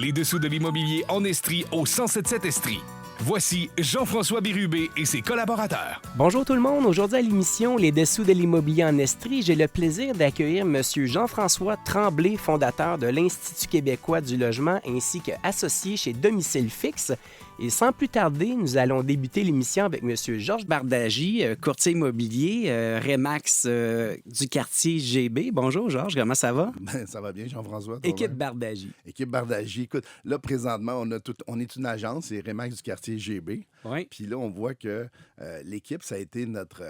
Les dessous de l'immobilier en Estrie au 1077 Estrie. Voici Jean-François Bérubé et ses collaborateurs. Bonjour tout le monde. Aujourd'hui à l'émission Les dessous de l'immobilier en Estrie, j'ai le plaisir d'accueillir M. Jean-François Tremblay, fondateur de l'Institut québécois du logement ainsi qu'associé chez Domicile Fixe. Et sans plus tarder, nous allons débuter l'émission avec M. Georges Bardagy, courtier immobilier, Remax du quartier GB. Bonjour Georges, comment ça va? Ben, ça va bien, Jean-François. Équipe Bardagy. Équipe Bardagy. Écoute, là, présentement, on est une agence, c'est Remax du quartier GB. Oui. Puis là, on voit que l'équipe, ça a été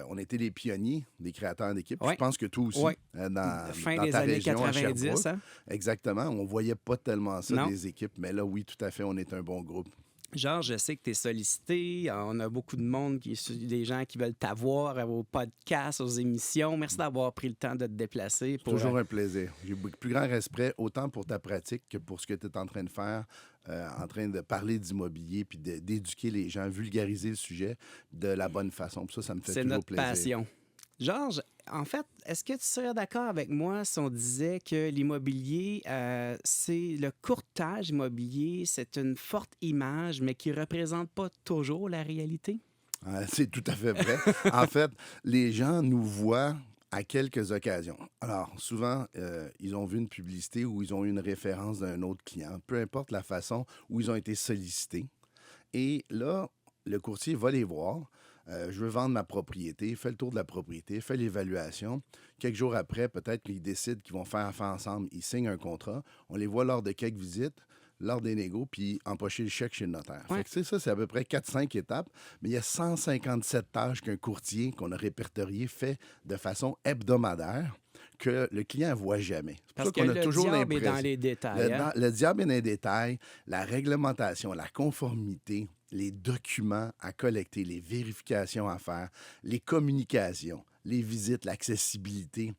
on était les pionniers, des créateurs d'équipe. Oui. Je pense que toi aussi, Oui. dans Fin dans des ta années région, à 90, Sherbrooke. hein? Exactement. On voyait pas tellement ça, Non. des équipes. Mais là, oui, tout à fait, on est un bon groupe. Georges, je sais que tu es sollicité. On a beaucoup de monde, des gens qui veulent t'avoir aux podcasts, aux émissions. Merci d'avoir pris le temps de te déplacer. Pour, Toujours un plaisir. J'ai beaucoup plus grand respect, autant pour ta pratique que pour ce que tu es en train de faire, en train de parler d'immobilier, puis d'éduquer les gens, vulgariser le sujet de la bonne façon. Puis ça me fait C'est toujours notre plaisir. passion. Georges, en fait, est-ce que tu serais d'accord avec moi si on disait que l'immobilier, c'est le courtage immobilier, c'est une forte image, mais qui ne représente pas toujours la réalité? C'est tout à fait vrai. En fait, les gens nous voient à quelques occasions. Alors, souvent, ils ont vu une publicité ou ils ont eu une référence d'un autre client, peu importe la façon où ils ont été sollicités. Et là, le courtier va les voir. Je veux vendre ma propriété, fait le tour de la propriété, fait l'évaluation. Quelques jours après, peut-être qu'ils décident qu'ils vont faire affaire ensemble. Ils signent un contrat. On les voit lors de quelques visites, lors des négos, puis empocher le chèque chez le notaire. Ouais. Fait que, ça, c'est à peu près 4-5 étapes, mais il y a 157 tâches qu'un courtier qu'on a répertorié fait de façon hebdomadaire que le client ne voit jamais. C'est pour Parce ça que qu'on a le toujours diable est l'impression- dans les détails. hein? le diable est dans les détails, la réglementation, la conformité, les documents à collecter, les vérifications à faire, les communications, les visites, l'accessibilité.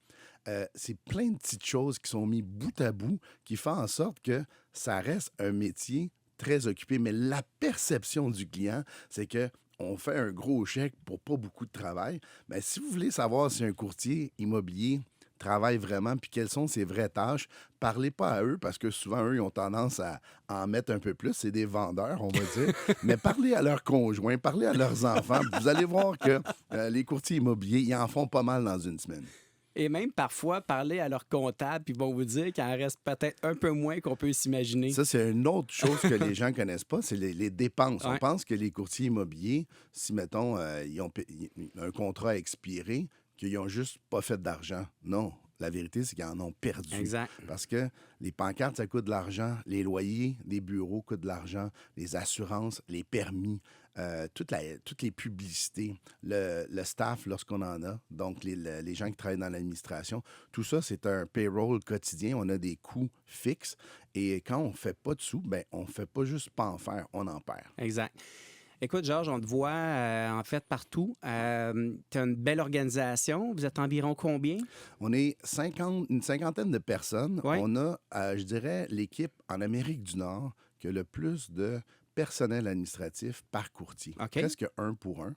C'est plein de petites choses qui sont mises bout à bout qui font en sorte que ça reste un métier très occupé. Mais la perception du client, c'est que on fait un gros chèque pour pas beaucoup de travail. Mais si vous voulez savoir si un courtier immobilier travaille vraiment puis quelles sont ses vraies tâches, parlez pas à eux parce que souvent, eux, ils ont tendance à en mettre un peu plus. C'est des vendeurs, on va dire. Mais parlez à leurs conjoints, parlez à leurs enfants. Vous allez voir que les courtiers immobiliers, ils en font pas mal dans une semaine. Et même parfois, parler à leur comptable, puis ils vont vous dire qu'il en reste peut-être un peu moins qu'on peut s'imaginer. Ça, c'est une autre chose que les gens ne connaissent pas, c'est les dépenses. Ouais. On pense que les courtiers immobiliers, si, mettons, ils ont un contrat à expirer, qu'ils n'ont juste pas fait d'argent. Non. La vérité, c'est qu'ils en ont perdu. Exact. Parce que les pancartes, ça coûte de l'argent. Les loyers des bureaux coûtent de l'argent. Les assurances, les permis, toutes les publicités, le staff lorsqu'on en a, donc les gens qui travaillent dans l'administration, tout ça, c'est un payroll quotidien. On a des coûts fixes. Et quand on ne fait pas de sous, ben, on ne fait pas juste pas en faire, on en perd. Exact. Écoute, Georges, on te voit en fait partout. Tu as une belle organisation. Vous êtes environ combien? On est une cinquantaine de personnes. Ouais. On a, je dirais, l'équipe en Amérique du Nord qui a le plus de personnel administratif par courtier. OK. Presque un pour un.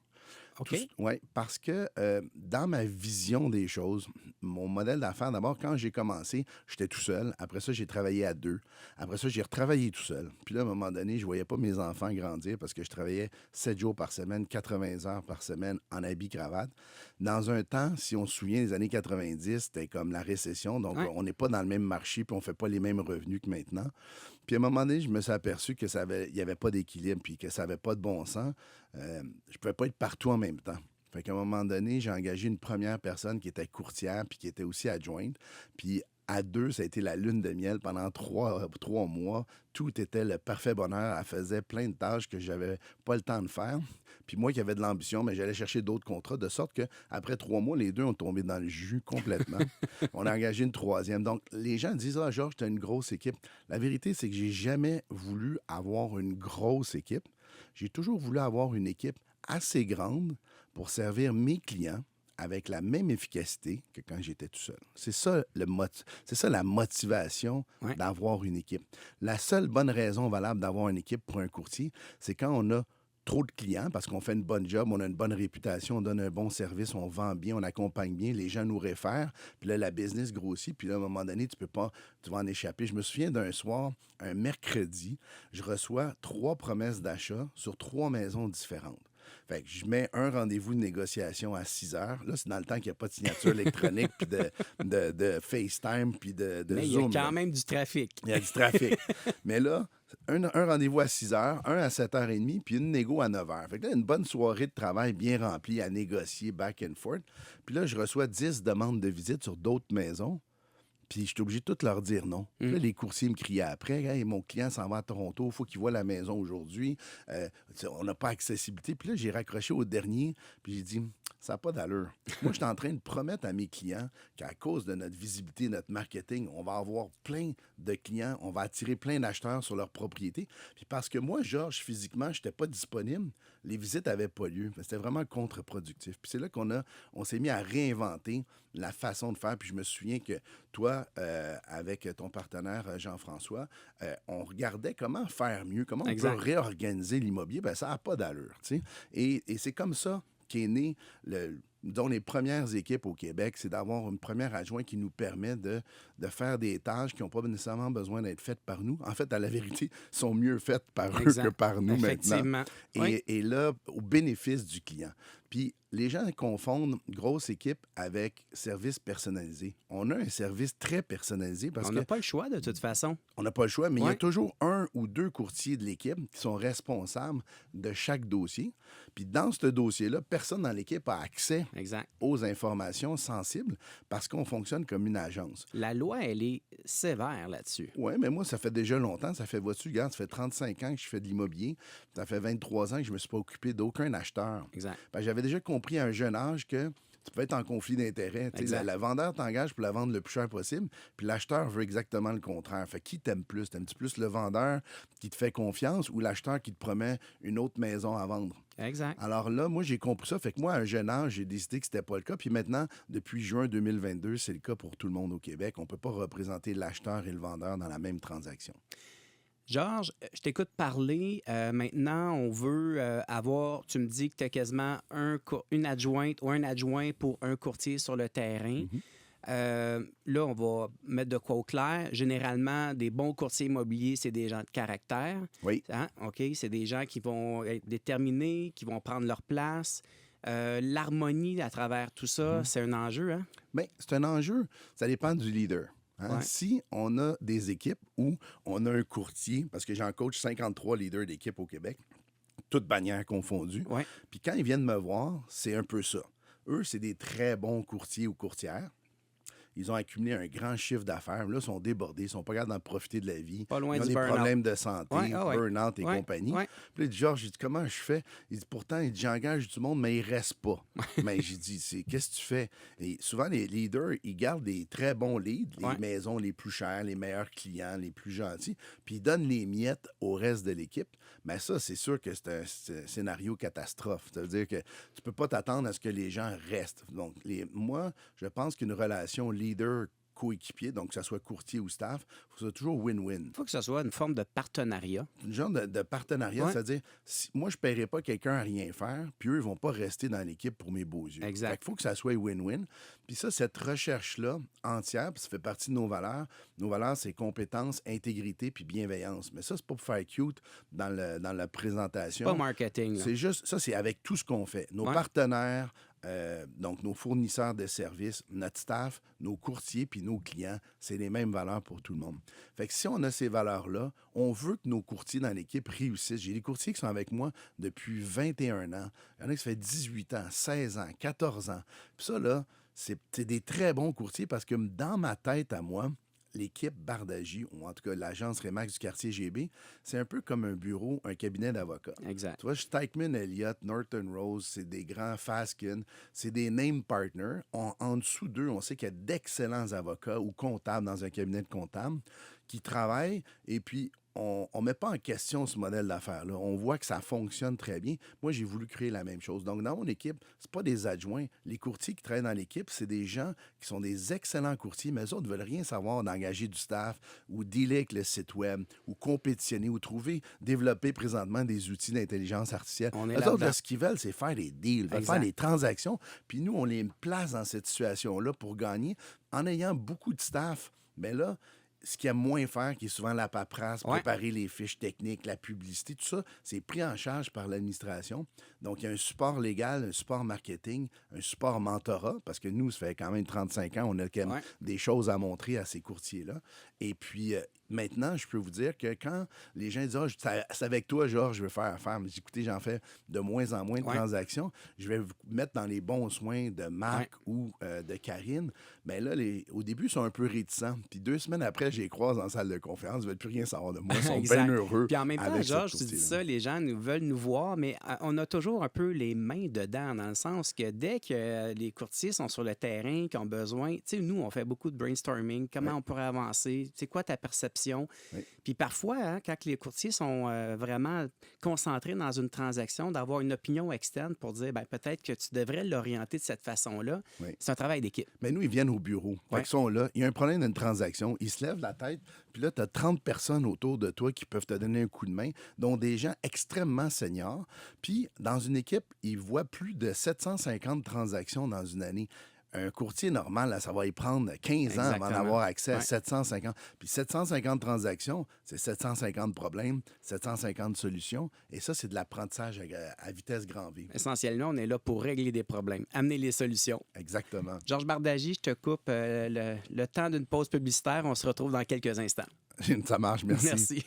OK. Oui, parce que dans ma vision des choses, mon modèle d'affaires, d'abord, quand j'ai commencé, j'étais tout seul. Après ça, j'ai travaillé à deux. Après ça, j'ai retravaillé tout seul. Puis là, à un moment donné, je ne voyais pas mes enfants grandir parce que je travaillais 7 jours par semaine, 80 heures par semaine en habit-cravate. Dans un temps, si on se souvient, les années 90, c'était comme la récession. Donc, Ouais. on n'est pas dans le même marché puis on ne fait pas les mêmes revenus que maintenant. Puis à un moment donné, je me suis aperçu que il n'y avait pas d'équilibre puis que ça n'avait pas de bon sens. Je ne pouvais pas être partout en même temps. Fait qu'à un moment donné, j'ai engagé une première personne qui était courtière puis qui était aussi adjointe. Puis à deux, ça a été la lune de miel pendant 3 mois. Tout était le parfait bonheur. Elle faisait plein de tâches que j'avais pas le temps de faire. Puis moi qui avais de l'ambition, mais j'allais chercher d'autres contrats, de sorte qu'après 3 mois, les deux ont tombé dans le jus complètement. On a engagé une troisième. Donc, les gens disent « Ah, Georges, tu as une grosse équipe. » La vérité, c'est que j'ai jamais voulu avoir une grosse équipe. J'ai toujours voulu avoir une équipe assez grande pour servir mes clients avec la même efficacité que quand j'étais tout seul. C'est ça, c'est ça la motivation Ouais. d'avoir une équipe. La seule bonne raison valable d'avoir une équipe pour un courtier, c'est quand on a trop de clients parce qu'on fait une bonne job, on a une bonne réputation, on donne un bon service, on vend bien, on accompagne bien, les gens nous réfèrent, puis là, la business grossit, puis là, à un moment donné, tu vas en échapper. Je me souviens d'un soir, un mercredi, je reçois 3 promesses d'achat sur 3 maisons différentes. Fait que je mets un rendez-vous de négociation à 6 heures. Là, c'est dans le temps qu'il n'y a pas de signature électronique, puis de FaceTime, puis de Mais Zoom. il y a quand là. même du trafic. Il y a du trafic. Mais là, un rendez-vous à 6 heures, un à 7h30, puis une négo à 9 heures. Fait que là, une bonne soirée de travail bien remplie à négocier back and forth. Puis là, je reçois 10 demandes de visite sur d'autres maisons. Puis je suis obligé de tout leur dire non. Puis là, les coursiers me criaient après, hey, mon client s'en va à Toronto, il faut qu'il voie la maison aujourd'hui. On n'a pas accessibilité. Puis là, j'ai raccroché au dernier, puis j'ai dit, ça n'a pas d'allure. Moi, je suis en train de promettre à mes clients qu'à cause de notre visibilité, notre marketing, on va avoir plein de clients, on va attirer plein d'acheteurs sur leur propriété. Puis parce que moi, Georges, physiquement, je n'étais pas disponible, les visites n'avaient pas lieu. C'était vraiment contre-productif. Puis c'est là on s'est mis à réinventer la façon de faire. Puis je me souviens que toi, avec ton partenaire Jean-François, on regardait comment faire mieux, comment on peut réorganiser l'immobilier. Bien, ça n'a pas d'allure, tu sais. Et c'est comme ça qu'est né dont les premières équipes au Québec, c'est d'avoir une première adjointe qui nous permet de faire des tâches qui n'ont pas nécessairement besoin d'être faites par nous. En fait, à la vérité, sont mieux faites par eux que par nous maintenant. Et là, au bénéfice du client. Puis les gens confondent grosse équipe avec service personnalisé. On a un service très personnalisé parce on n'a pas le choix de toute façon. On n'a pas le choix, mais il y a toujours 1 ou 2 courtiers de l'équipe qui sont responsables de chaque dossier. Puis dans ce dossier-là, personne dans l'équipe a accès aux informations sensibles parce qu'on fonctionne comme une agence. La loi, elle est sévère là-dessus. Oui, mais moi, ça fait déjà longtemps. Ça fait, vois-tu, regarde, ça fait 35 ans que je fais de l'immobilier. Ça fait 23 ans que je ne me suis pas occupé d'aucun acheteur. Exact. J'avais déjà compris à un jeune âge que tu peux être en conflit d'intérêts. La vendeur t'engage pour la vendre le plus cher possible, puis l'acheteur veut exactement le contraire. Fait qui t'aime plus? T'aimes-tu plus le vendeur qui te fait confiance ou l'acheteur qui te promet une autre maison à vendre? Exact. Alors là, moi, j'ai compris ça. Fait que moi, à un jeune âge, j'ai décidé que c'était pas le cas. Puis maintenant, depuis juin 2022, c'est le cas pour tout le monde au Québec. On peut pas représenter l'acheteur et le vendeur dans la même transaction. Georges, je t'écoute parler. Maintenant, on veut avoir, tu me dis que tu as quasiment une adjointe ou un adjoint pour un courtier sur le terrain. Là, on va mettre de quoi au clair. Généralement, des bons courtiers immobiliers, c'est des gens de caractère. Oui. Hein? OK? C'est des gens qui vont être déterminés, qui vont prendre leur place. L'harmonie à travers tout ça, c'est un enjeu, hein? Bien, c'est un enjeu. Ça dépend du leader. Hein? Ouais. Si on a des équipes où on a un courtier, parce que j'en coach 53 leaders d'équipe au Québec, toutes bannières confondues, puis quand ils viennent me voir, c'est un peu ça. Eux, c'est des très bons courtiers ou courtières. Ils ont accumulé un grand chiffre d'affaires. Là, ils sont débordés. Ils sont pas capables d'en profiter de la vie. Pas loin ils ont des problèmes de santé, burn-out et compagnie. Puis là, il dit, Georges, j'ai dit, comment je fais? Il dit, pourtant, j'engage du monde, mais il reste pas. Mais j'ai dit, qu'est-ce que tu fais? Et souvent, les leaders, ils gardent des très bons leads, les maisons les plus chères, les meilleurs clients, les plus gentils, puis ils donnent les miettes au reste de l'équipe. Mais ça, c'est sûr que c'est un scénario catastrophe. Ça veut dire que tu peux pas t'attendre à ce que les gens restent. Donc, moi, je pense qu'une relation leader coéquipier, donc que ce soit courtier ou staff, il faut que ce soit toujours win-win. Il faut que ce soit une forme de partenariat. Un genre de partenariat, c'est-à-dire, moi, je ne paierai pas quelqu'un à rien faire, puis eux, ils ne vont pas rester dans l'équipe pour mes beaux yeux. Exact. Il faut que ça soit win-win. Puis ça, cette recherche-là, entière, puis ça fait partie de nos valeurs. Nos valeurs, c'est compétence, intégrité, puis bienveillance. Mais ça, c'est pas pour faire cute dans la présentation. Pas marketing. Là. C'est juste, ça, c'est avec tout ce qu'on fait. Nos partenaires, donc nos fournisseurs de services, notre staff, nos courtiers puis nos clients, c'est les mêmes valeurs pour tout le monde. Fait que si on a ces valeurs-là, on veut que nos courtiers dans l'équipe réussissent. J'ai des courtiers qui sont avec moi depuis 21 ans. Il y en a qui ça fait 18 ans, 16 ans, 14 ans. Puis ça, là, c'est des très bons courtiers parce que dans ma tête à moi, l'équipe Bardagie, ou en tout cas l'agence Remax du quartier GB, c'est un peu comme un bureau, un cabinet d'avocats. Exact. Tu vois, Stikeman Elliott, Norton Rose, c'est des grands Faskin, c'est des name partners. En dessous d'eux, on sait qu'il y a d'excellents avocats ou comptables dans un cabinet de comptables qui travaillent et puis on ne met pas en question ce modèle d'affaires-là. On voit que ça fonctionne très bien. Moi, j'ai voulu créer la même chose. Donc, dans mon équipe, ce pas des adjoints. Les courtiers qui travaillent dans l'équipe, c'est des gens qui sont des excellents courtiers, mais eux autres ne veulent rien savoir d'engager du staff ou dealer avec le site web ou compétitionner ou développer présentement des outils d'intelligence artificielle. On est Eux autres, là-dedans. là, ce qu'ils veulent, c'est faire des deals, veulent Exact. faire des transactions. Puis nous, on les place dans cette situation-là pour gagner en ayant beaucoup de staff. Mais là, ce qu'il y a moins faire, qui est souvent la paperasse, Ouais. préparer les fiches techniques, la publicité, tout ça, c'est pris en charge par l'administration. Donc, il y a un support légal, un support marketing, un support mentorat, parce que nous, ça fait quand même 35 ans, on a quand même Ouais. des choses à montrer à ces courtiers-là. Et puis, maintenant, je peux vous dire que quand les gens disent « Ah, c'est avec toi, Georges, je veux faire affaire. » Mais écoutez, j'en fais de moins en moins de Ouais. transactions. Je vais vous mettre dans les bons soins de Marc ou de Karine. Mais là, au début, ils sont un peu réticents. Puis 2 semaines après, je les croise en salle de conférence. Ils ne veulent plus rien savoir de moi. Ils sont Exact. bien heureux. Puis en même temps, avec ce Georges, tu dis courtier-là. ça, les gens veulent nous voir, mais on a toujours un peu les mains dedans, dans le sens que dès que les courtiers sont sur le terrain, qui ont besoin, tu sais, nous, on fait beaucoup de brainstorming, comment on pourrait avancer, c'est quoi ta perception? Oui. Puis parfois, hein, quand les courtiers sont vraiment concentrés dans une transaction, d'avoir une opinion externe pour dire, ben, peut-être que tu devrais l'orienter de cette façon-là, Oui. c'est un travail d'équipe. Mais nous, ils viennent au bureau. Fait Ouais. qu'ils sont là. Il y a un problème d'une transaction. Ils se lèvent la tête. Puis là, tu as 30 personnes autour de toi qui peuvent te donner un coup de main, dont des gens extrêmement seniors. Puis, dans une équipe, ils voient plus de 750 transactions dans une année. Un courtier normal, là, ça va y prendre 15 ans avant Exactement. d'avoir accès à Ouais. 750. Puis 750 transactions, c'est 750 problèmes, 750 solutions. Et ça, c'est de l'apprentissage à vitesse grand V. Essentiellement, on est là pour régler des problèmes, amener les solutions. Exactement. Georges Bardagy, je te coupe le temps d'une pause publicitaire. On se retrouve dans quelques instants. Ça marche, merci. Merci.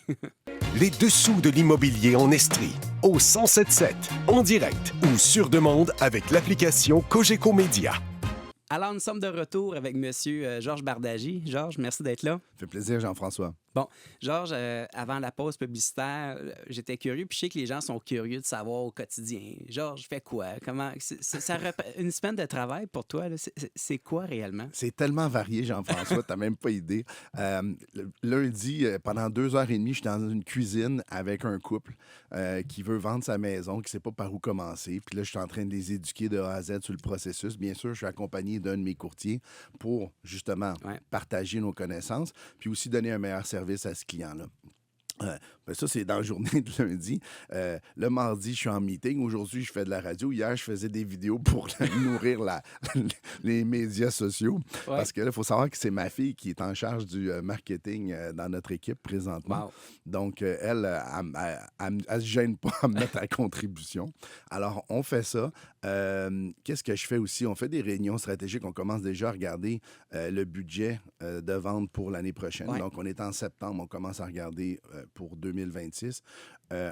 Les dessous de l'immobilier en Estrie, au 1077, en direct ou sur demande avec l'application Cogeco Média. Alors, nous sommes de retour avec M. Georges Bardagy. Georges, merci d'être là. Ça fait plaisir, Jean-François. Bon, Georges, avant la pause publicitaire, j'étais curieux, puis je sais que les gens sont curieux de savoir au quotidien. Georges, fais quoi? Comment une semaine de travail pour toi, là, c'est quoi réellement? C'est tellement varié, Jean-François, t'as même pas idée. Lundi, pendant 2h30, je suis dans une cuisine avec un couple qui veut vendre sa maison, qui ne sait pas par où commencer. Puis là, je suis en train de les éduquer de A à Z sur le processus. Bien sûr, je suis accompagné d'un de mes courtiers pour, justement, partager nos connaissances, puis aussi donner un meilleur service à ce client-là. Ben ça, c'est dans la journée de lundi. Le mardi, je suis en meeting. Aujourd'hui, je fais de la radio. Hier, je faisais des vidéos pour nourrir les médias sociaux. Ouais. Parce que là, il faut savoir que c'est ma fille qui est en charge du marketing dans notre équipe présentement. Wow. Donc, elle se gêne pas à me mettre à contribution. Alors, on fait ça. Qu'est-ce que je fais aussi? On fait des réunions stratégiques. On commence déjà à regarder le budget de vente pour l'année prochaine. Ouais. Donc, on est en septembre. On commence à regarder pour 2026.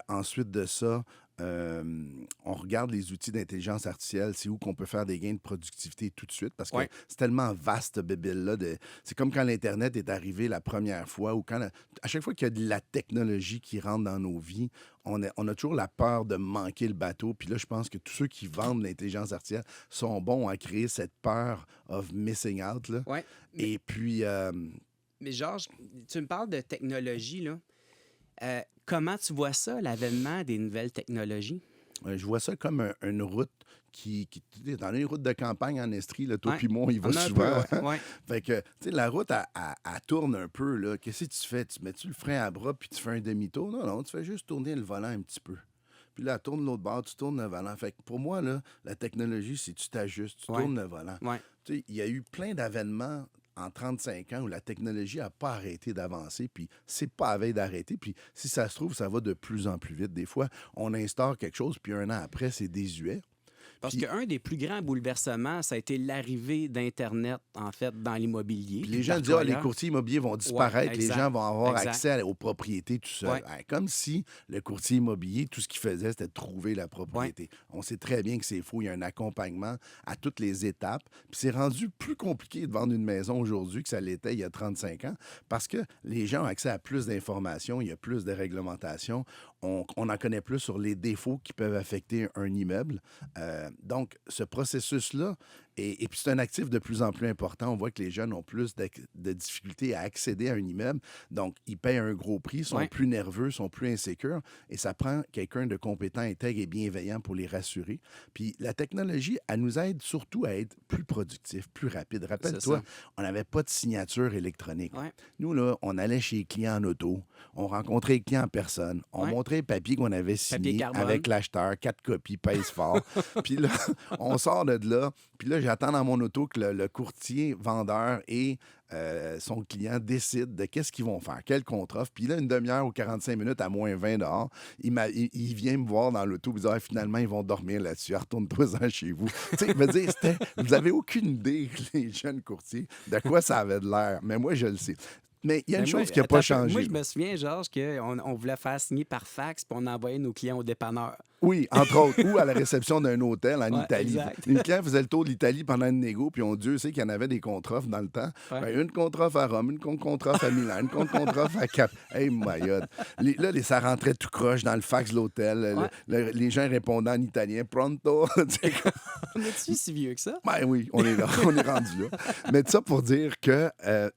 Ensuite de ça, on regarde les outils d'intelligence artificielle. C'est où qu'on peut faire des gains de productivité tout de suite parce que c'est tellement vaste, bébé-là. C'est comme quand l'Internet est arrivé la première fois ou à chaque fois qu'il y a de la technologie qui rentre dans nos vies, on a toujours la peur de manquer le bateau. Puis là, je pense que tous ceux qui vendent l'intelligence artificielle sont bons à créer cette peur of missing out. Là. Ouais. Et puis... Mais Georges, tu me parles de technologie, là. Comment tu vois ça, l'avènement des nouvelles technologies? Je vois ça comme une route qui dans une route de campagne en Estrie, là, toi puis moi, il va On a un souvent. peu, ouais. Fait que, tu sais, la route, elle tourne un peu, là. Qu'est-ce que tu fais? Tu mets-tu le frein à bras puis tu fais un demi-tour? Non, tu fais juste tourner le volant un petit peu. Puis là, tourne l'autre bord, tu tournes le volant. Fait que pour moi, là, la technologie, c'est tu t'ajustes, tu tournes le volant. Ouais. Tu sais, il y a eu plein d'avènements en 35 ans où la technologie n'a pas arrêté d'avancer, puis c'est pas à veille d'arrêter. Puis si ça se trouve, ça va de plus en plus vite. Des fois, on instaure quelque chose, puis un an après, c'est désuet. Parce Puis- qu'un des plus grands bouleversements, ça a été l'arrivée d'Internet, en fait, dans l'immobilier. Puis les gens disent, partout les ailleurs. courtiers immobiliers vont disparaître, Ouais, les exact, gens vont avoir exact. accès aux propriétés tout seul. Ouais. Comme si le courtier immobilier, tout ce qu'il faisait, c'était de trouver la propriété. On sait très bien que c'est faux. Il y a un accompagnement à toutes les étapes. Puis c'est rendu plus compliqué de vendre une maison aujourd'hui que ça l'était il y a 35 ans parce que les gens ont accès à plus d'informations, il y a plus de réglementations. On en connaît plus sur les défauts qui peuvent affecter un immeuble. Donc, ce processus-là Et puis, c'est un actif de plus en plus important. On voit que les jeunes ont plus de difficultés à accéder à un immeuble. Donc, ils payent un gros prix, sont plus nerveux, sont plus insécures. Et ça prend quelqu'un de compétent, intègre et bienveillant pour les rassurer. Puis, la technologie, elle nous aide surtout à être plus productifs, plus rapides. Rappelle-toi, on n'avait pas de signature électronique. Ouais. Nous, là, on allait chez les clients en auto, on rencontrait les clients en personne, on montrait les papiers qu'on avait signés avec l'acheteur, 4 copies, pèse fort. Puis là, on sort de là, puis là, j'attends dans mon auto que le courtier, vendeur et son client décident de qu'est-ce qu'ils vont faire, quel contre-offre. Puis là, une demi-heure ou 45 minutes à moins 20 dehors, il vient me voir dans l'auto et me dit finalement, ils vont dormir là-dessus. Retourne-toi-en chez vous. Tu sais, il me dit, vous n'avez aucune idée, les jeunes courtiers, de quoi ça avait de l'air. Mais moi, je le sais. Mais il y a une chose qui n'a pas changé. Moi, je me souviens, Georges, qu'on voulait faire signer par fax puis on envoyait nos clients au dépanneur. Oui, entre autres, ou à la réception d'un hôtel en Italie. Une client faisait le tour de l'Italie pendant une négo, puis Dieu sait qu'il y en avait des contre-offres dans le temps. Ouais. Une contre-offre à Rome, une contre-offre à Milan, une contre-offre à Cap. Hey, my God. Là, ça rentrait tout croche dans le fax de l'hôtel. Les gens répondaient en italien. Pronto. On est-tu si vieux que ça? Ben oui, on est là. On est rendu là. Mais ça pour dire que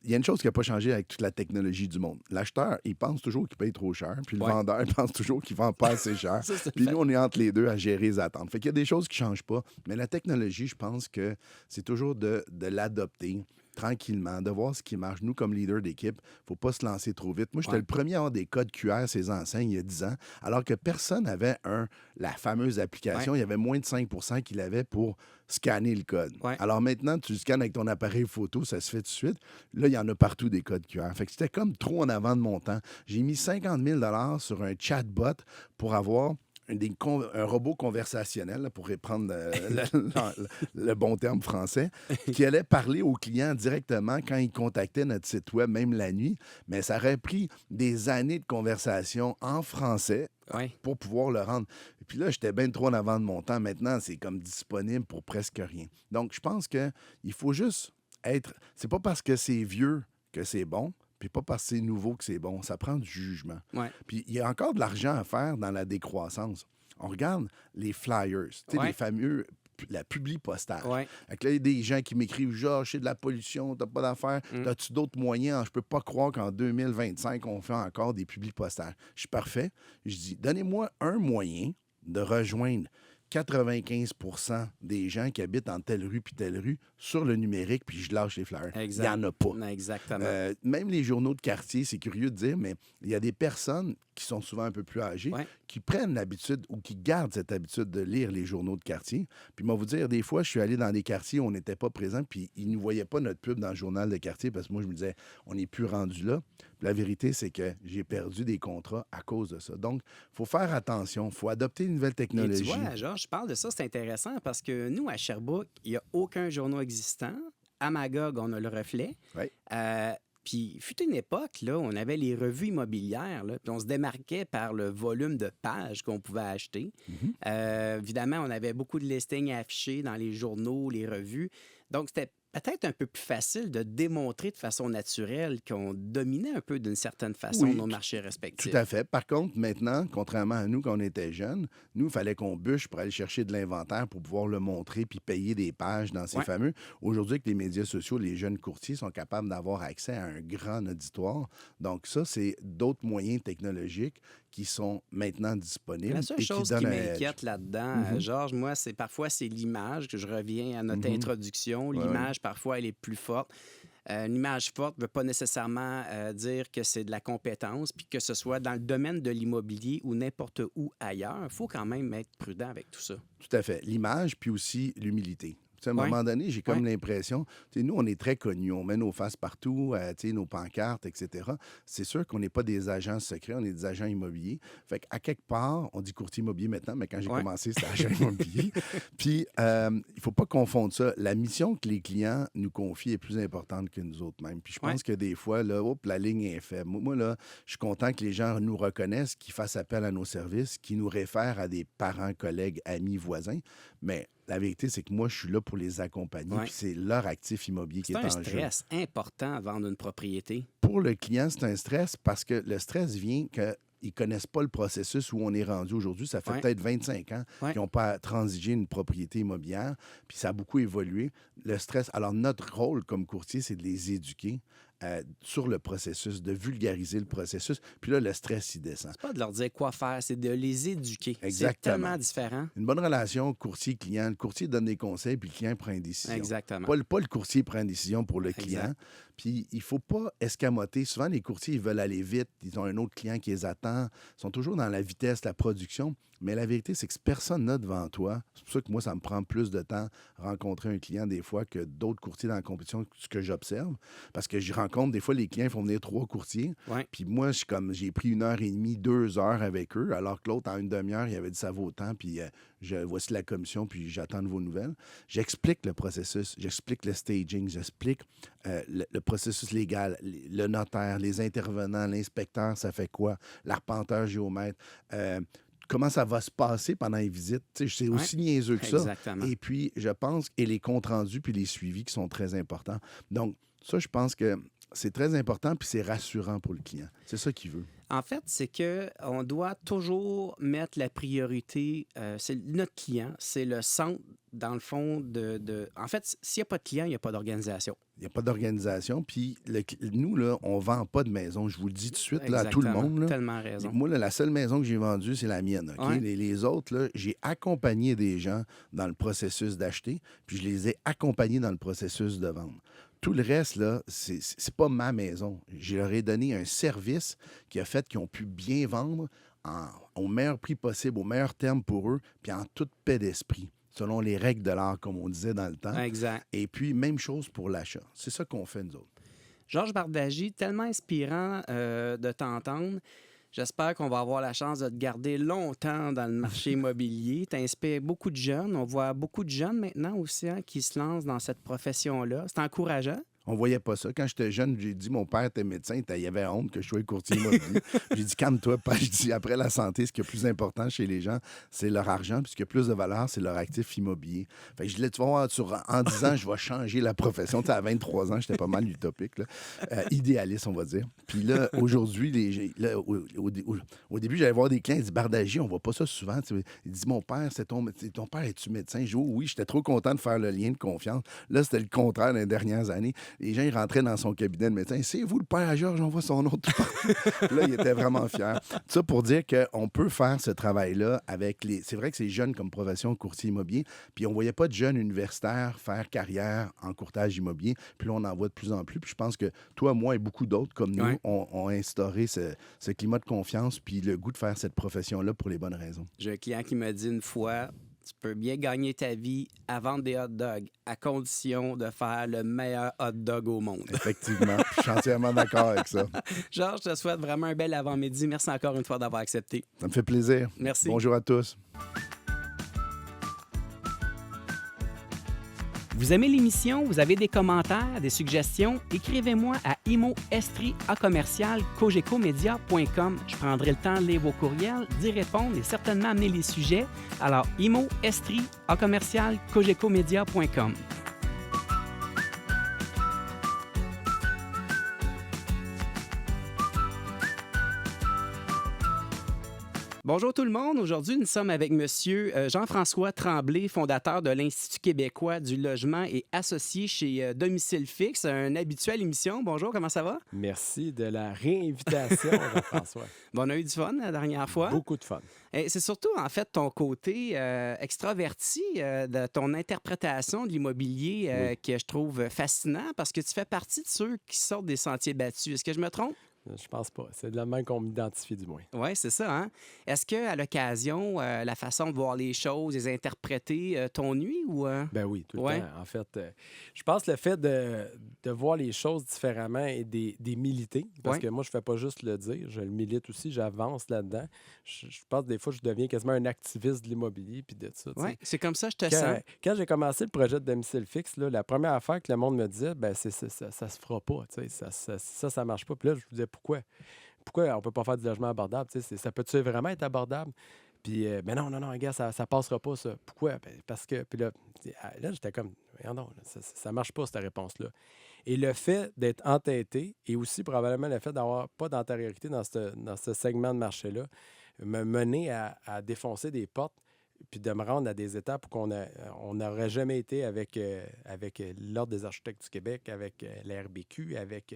y a une chose qui n'a pas changé avec toute la technologie du monde. L'acheteur, il pense toujours qu'il paye trop cher, puis le vendeur, il pense toujours qu'il vend pas assez cher. Puis nous, on est entre les deux à gérer les attentes. Fait qu'il y a des choses qui ne changent pas. Mais la technologie, je pense que c'est toujours de l'adopter tranquillement, de voir ce qui marche. Nous, comme leader d'équipe, il ne faut pas se lancer trop vite. Moi, j'étais le premier à avoir des codes QR ces enseignes il y a 10 ans, alors que personne n'avait la fameuse application. Il y avait moins de 5 % qui l'avaient pour scanner le code. Ouais. Alors maintenant, tu scannes avec ton appareil photo, ça se fait tout de suite. Là, il y en a partout des codes QR. Fait que c'était comme trop en avant de mon temps. J'ai mis 50 000 $ sur un chatbot pour avoir un robot conversationnel, là, pour reprendre le bon terme français, qui allait parler aux clients directement quand ils contactaient notre site web, même la nuit. Mais ça aurait pris des années de conversation en français pour pouvoir le rendre. Et puis là, j'étais bien trop en avant de mon temps. Maintenant, c'est comme disponible pour presque rien. Donc, je pense qu'il faut juste être... C'est pas parce que c'est vieux que c'est bon, puis pas parce que c'est nouveau que c'est bon. Ça prend du jugement. Ouais. Puis il y a encore de l'argent à faire dans la décroissance. On regarde les flyers, les fameux, la publi postale. Ouais. Là, il y a des gens qui m'écrivent « Georges, c'est de la pollution, t'as pas d'affaires. As-tu d'autres moyens? Je peux pas croire qu'en 2025, on fait encore des publi postales. » Je suis parfait. Je dis « Donnez-moi un moyen de rejoindre 95 % des gens qui habitent en telle rue puis telle rue sur le numérique, puis je lâche les flyers. Il n'y en a pas. Exactement. Même les journaux de quartier, c'est curieux de dire, mais il y a des personnes qui sont souvent un peu plus âgées qui prennent l'habitude ou qui gardent cette habitude de lire les journaux de quartier. Puis moi, vous dire, des fois, je suis allé dans des quartiers où on n'était pas présent, puis ils ne voyaient pas notre pub dans le journal de quartier parce que moi, je me disais, on n'est plus rendu là. Puis la vérité, c'est que j'ai perdu des contrats à cause de ça. Donc, il faut faire attention. Il faut adopter une nouvelle technologie. Et tu vois, Georges, je parle de ça, c'est intéressant parce que nous, à Sherbrooke, il n'y a aucun journal existant. À Magog, on a le Reflet. Oui. Puis, fut une époque, là, on avait les revues immobilières, là, puis on se démarquait par le volume de pages qu'on pouvait acheter. Évidemment, on avait beaucoup de listings à afficher dans les journaux, les revues. Donc, c'était peut-être un peu plus facile de démontrer de façon naturelle qu'on dominait un peu d'une certaine façon nos marchés respectifs. Tout à fait. Par contre, maintenant, contrairement à nous quand on était jeunes, nous, il fallait qu'on bûche pour aller chercher de l'inventaire pour pouvoir le montrer puis payer des pages dans ces fameux. Aujourd'hui, avec les médias sociaux, les jeunes courtiers sont capables d'avoir accès à un grand auditoire. Donc ça, c'est d'autres moyens technologiques qui sont maintenant disponibles. La seule chose qui m'inquiète là-dedans, Georges, moi, parfois, c'est l'image, que je reviens à notre introduction. L'image, parfois, elle est plus forte. Une image forte ne veut pas nécessairement dire que c'est de la compétence, puis que ce soit dans le domaine de l'immobilier ou n'importe où ailleurs. Il faut quand même être prudent avec tout ça. Tout à fait. L'image, puis aussi l'humilité. À un moment donné, j'ai comme l'impression, nous, on est très connus, on met nos faces partout, nos pancartes, etc. C'est sûr qu'on n'est pas des agents secrets, on est des agents immobiliers. Fait qu'à quelque part, on dit courtier immobilier maintenant, mais quand j'ai commencé, c'était agent immobilier. Puis, il ne faut pas confondre ça. La mission que les clients nous confient est plus importante que nous autres mêmes. Puis, je pense que des fois, là, la ligne est faible. Moi, là, je suis content que les gens nous reconnaissent, qu'ils fassent appel à nos services, qu'ils nous réfèrent à des parents, collègues, amis, voisins. Mais la vérité, c'est que moi, je suis là pour les accompagner, puis c'est leur actif immobilier qui est en jeu. C'est un stress important à vendre une propriété. Pour le client, c'est un stress parce que le stress vient que ils ne connaissent pas le processus où on est rendu aujourd'hui. Ça fait Ouais. peut-être 25 ans Ouais. qu'ils n'ont pas transigé une propriété immobilière, puis ça a beaucoup évolué. Le stress, alors notre rôle comme courtier, c'est de les éduquer sur le processus, de vulgariser le processus. Puis là, le stress, il descend. C'est pas de leur dire quoi faire, c'est de les éduquer. C'est Exactement. tellement différent. Une bonne relation courtier-client. Le courtier donne des conseils, puis le client prend une décision. Exactement. Pas le courtier prend une décision pour le client. Exact. Puis il ne faut pas escamoter. Souvent, les courtiers, ils veulent aller vite. Ils ont un autre client qui les attend. Ils sont toujours dans la vitesse, la production. Mais la vérité, c'est que personne n'a devant toi. C'est pour ça que moi, ça me prend plus de temps rencontrer un client des fois que d'autres courtiers dans la compétition, ce que j'observe. Parce que je rencontre, des fois, les clients font venir 3 courtiers. Ouais. Puis moi, j'ai pris 1h30, 2 heures avec eux, alors que l'autre, en une demi-heure, il avait dit ça vaut autant, puis voici la commission, puis j'attends de vos nouvelles. J'explique le processus, j'explique le staging, j'explique le processus légal, le notaire, les intervenants, l'inspecteur, ça fait quoi, l'arpenteur, géomètre, comment ça va se passer pendant les visites. Tu sais, c'est aussi niaiseux que ça. Exactement. Et puis, je pense, et les comptes rendus puis les suivis qui sont très importants. Donc, ça, je pense que c'est très important puis c'est rassurant pour le client. C'est ça qu'il veut. En fait, c'est qu'on doit toujours mettre la priorité. C'est notre client, c'est le centre, dans le fond, En fait, s'il n'y a pas de client, il n'y a pas d'organisation. Il n'y a pas d'organisation. Puis nous, là, on ne vend pas de maison. Je vous le dis tout de suite là, à tout le monde. Là. Tellement raison. Moi, là, la seule maison que j'ai vendue, c'est la mienne. OK? Ouais. Les autres, là, j'ai accompagné des gens dans le processus d'acheter, puis je les ai accompagnés dans le processus de vendre. Tout le reste, là, c'est pas ma maison. Je leur ai donné un service qui a fait qu'ils ont pu bien vendre au meilleur prix possible, au meilleur terme pour eux, puis en toute paix d'esprit, selon les règles de l'art, comme on disait dans le temps. Exact. Et puis, même chose pour l'achat. C'est ça qu'on fait, nous autres. Georges Bardagy, tellement inspirant de t'entendre. J'espère qu'on va avoir la chance de te garder longtemps dans le marché immobilier. Tu inspires beaucoup de jeunes. On voit beaucoup de jeunes maintenant aussi qui se lancent dans cette profession-là. C'est encourageant. On voyait pas ça. Quand j'étais jeune, j'ai dit, mon père était médecin, il avait honte que je sois courtier immobilier. J'ai dit, calme-toi, pas. Je dis, après la santé, ce qui est plus important chez les gens, c'est leur argent, puis ce qui a plus de valeur, c'est leur actif immobilier. Fait que je l'ai, tu vas voir, en disant, je vais changer la profession. Tu sais, à 23 ans, j'étais pas mal utopique, là. Idéaliste, on va dire. Puis là, aujourd'hui, au début, j'allais voir des clients, ils disent, Bardagy, on voit pas ça souvent. Tu sais, il dit, mon père, ton père, es-tu médecin? Je dis, oh, oui, j'étais trop content de faire le lien de confiance. Là, c'était le contraire dans les dernières années. Les gens, ils rentraient dans son cabinet de médecin. C'est vous le père à Georges, on voit son nom tout partout. Là, il était vraiment fier. Tout ça pour dire qu'on peut faire ce travail-là avec les. C'est vrai que c'est jeune comme profession, courtier immobilier. Puis on voyait pas de jeunes universitaires faire carrière en courtage immobilier. Puis là, on en voit de plus en plus. Puis je pense que toi, moi et beaucoup d'autres comme nous Ouais. ont instauré ce climat de confiance puis le goût de faire cette profession-là pour les bonnes raisons. J'ai un client qui m'a dit une fois, tu peux bien gagner ta vie à vendre des hot dogs à condition de faire le meilleur hot dog au monde. Effectivement. Je suis entièrement d'accord avec ça. Georges, je te souhaite vraiment un bel avant-midi. Merci encore une fois d'avoir accepté. Ça me fait plaisir. Merci. Bonjour à tous. Vous aimez l'émission? Vous avez des commentaires, des suggestions? Écrivez-moi à imo.estri@cogecomedia.com. Je prendrai le temps de lire vos courriels, d'y répondre et certainement amener les sujets. Alors, imo.estri@cogecomedia.com. Bonjour tout le monde. Aujourd'hui, nous sommes avec Monsieur Jean-François Tremblay, fondateur de l'Institut québécois du logement et associé chez Domicile Fixe, un habitué à l'émission. Bonjour, comment ça va? Merci de la réinvitation, Jean-François. Bon, on a eu du fun la dernière fois. Beaucoup de fun. Et c'est surtout, en fait, ton côté extraverti de ton interprétation de l'immobilier que je trouve fascinant parce que tu fais partie de ceux qui sortent des sentiers battus. Est-ce que je me trompe? Je pense pas. C'est de la même qu'on m'identifie, du moins. Oui, c'est ça. Hein? Est-ce qu'à l'occasion, la façon de voir les choses, les interpréter, t'ennuie ou... Ben oui, tout le Ouais. temps. En fait, je pense que le fait de voir les choses différemment et des militer, parce Ouais. que moi, je fais pas juste le dire, je le milite aussi, j'avance là-dedans. Je pense que des fois, je deviens quasiment un activiste de l'immobilier puis de ça. tu sais. Oui, c'est comme ça que je te sens. Quand j'ai commencé le projet de domicile fixe, là, la première affaire que le monde me disait, ben ça se fera pas. Tu sais, ça marche pas. Puis là, je me disais, pourquoi? Pourquoi on peut pas faire du logement abordable? Tu sais, ça peut-tu vraiment être abordable? Puis, mais non, gars, ça passera pas, ça. Pourquoi? Ben, parce que, puis là, j'étais comme, non, ça ne marche pas, cette réponse-là. Et le fait d'être entêté et aussi probablement le fait d'avoir pas d'antériorité dans ce segment de marché-là me mener à défoncer des portes puis de me rendre à des étapes où on n'aurait jamais été avec l'Ordre des architectes du Québec, avec la RBQ, avec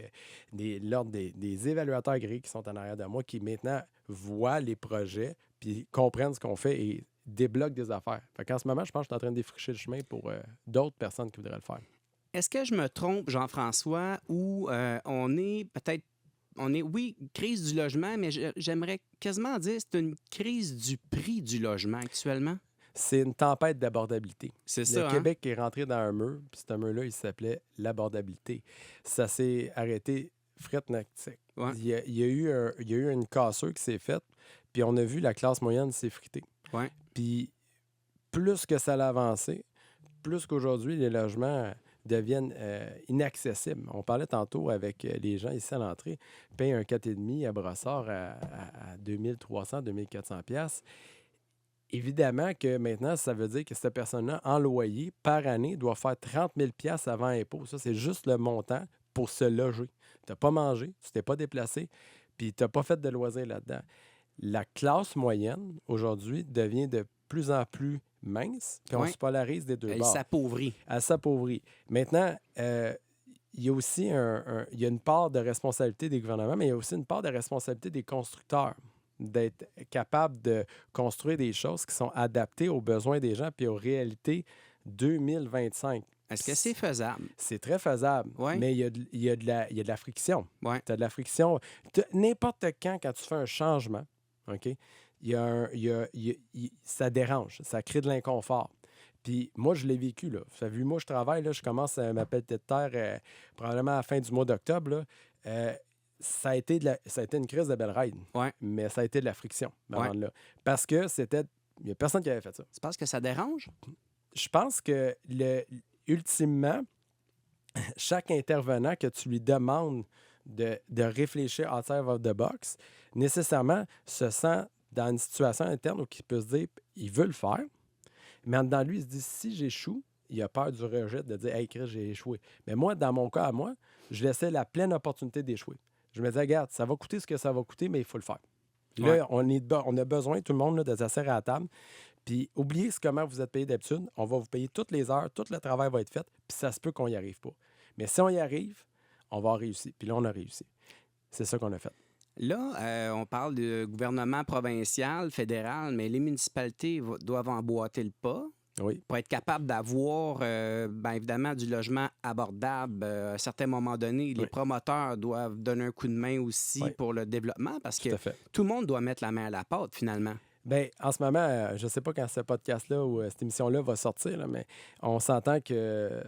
l'Ordre des évaluateurs agréés qui sont en arrière de moi, qui maintenant voient les projets puis comprennent ce qu'on fait et débloquent des affaires. Fait qu'en ce moment, je pense que je suis en train de défricher le chemin pour d'autres personnes qui voudraient le faire. Est-ce que je me trompe, Jean-François, ou on est peut-être... oui, crise du logement, mais j'aimerais quasiment dire que c'est une crise du prix du logement actuellement. C'est une tempête d'abordabilité. C'est ça, Le Québec est rentré dans un mur, puis ce mur-là, il s'appelait l'abordabilité. Ça s'est arrêté frette sec. Ouais. Il y a eu une cassure qui s'est faite, puis on a vu la classe moyenne s'effriter. Ouais. Puis plus que ça l'a avancé, plus qu'aujourd'hui, les logements deviennent inaccessibles. On parlait tantôt avec les gens ici à l'entrée, payent un 4,5 à Brossard à 2300, 2400 $. Évidemment que maintenant, ça veut dire que cette personne-là, en loyer, par année, doit faire 30 000 $ avant impôt. Ça, c'est juste le montant pour se loger. Tu n'as pas mangé, tu t'es pas déplacé, puis tu n'as pas fait de loisirs là-dedans. La classe moyenne, aujourd'hui, devient de plus en plus mince, puis on se polarise des deux bords. Elle s'appauvrit. Maintenant, il y a aussi il y a une part de responsabilité des gouvernements, mais il y a aussi une part de responsabilité des constructeurs d'être capables de construire des choses qui sont adaptées aux besoins des gens puis aux réalités 2025. Est-ce que c'est faisable? C'est très faisable, mais il y a de la friction. Ouais. Tu as de la friction. N'importe quand tu fais un changement, OK? Ça dérange, ça crée de l'inconfort. Puis moi, je l'ai vécu, là. Ça vu, moi, je travaille, là, je commence à m'appeler de terre probablement à la fin du mois d'octobre, là. Ça a été une crise de belle ride, mais ça a été de la friction, là. Parce que il n'y a personne qui avait fait ça. Tu penses que ça dérange? Je pense que, ultimement, chaque intervenant que tu lui demandes de réfléchir outside of the box, nécessairement se sent dans une situation interne où il peut se dire il veut le faire, mais en dedans lui, il se dit si j'échoue, il a peur du rejet de dire hey, Chris, j'ai échoué. Mais moi, dans mon cas à moi, je laissais la pleine opportunité d'échouer. Je me disais, regarde, ça va coûter ce que ça va coûter, mais il faut le faire. Là, on a besoin, tout le monde, là, de s'asseoir à la table. Puis, oubliez comment vous êtes payé d'habitude. On va vous payer toutes les heures, tout le travail va être fait, puis ça se peut qu'on n'y arrive pas. Mais si on y arrive, on va réussir. Puis là, on a réussi. C'est ça qu'on a fait. Là, on parle du gouvernement provincial, fédéral, mais les municipalités doivent emboîter le pas. Oui. Pour être capable d'avoir, évidemment, du logement abordable. À un certain moment donné, les promoteurs doivent donner un coup de main aussi pour le développement parce que tout le monde doit mettre la main à la pâte, finalement. Bien, en ce moment, je ne sais pas quand ce podcast-là ou cette émission-là va sortir, là, mais on s'entend que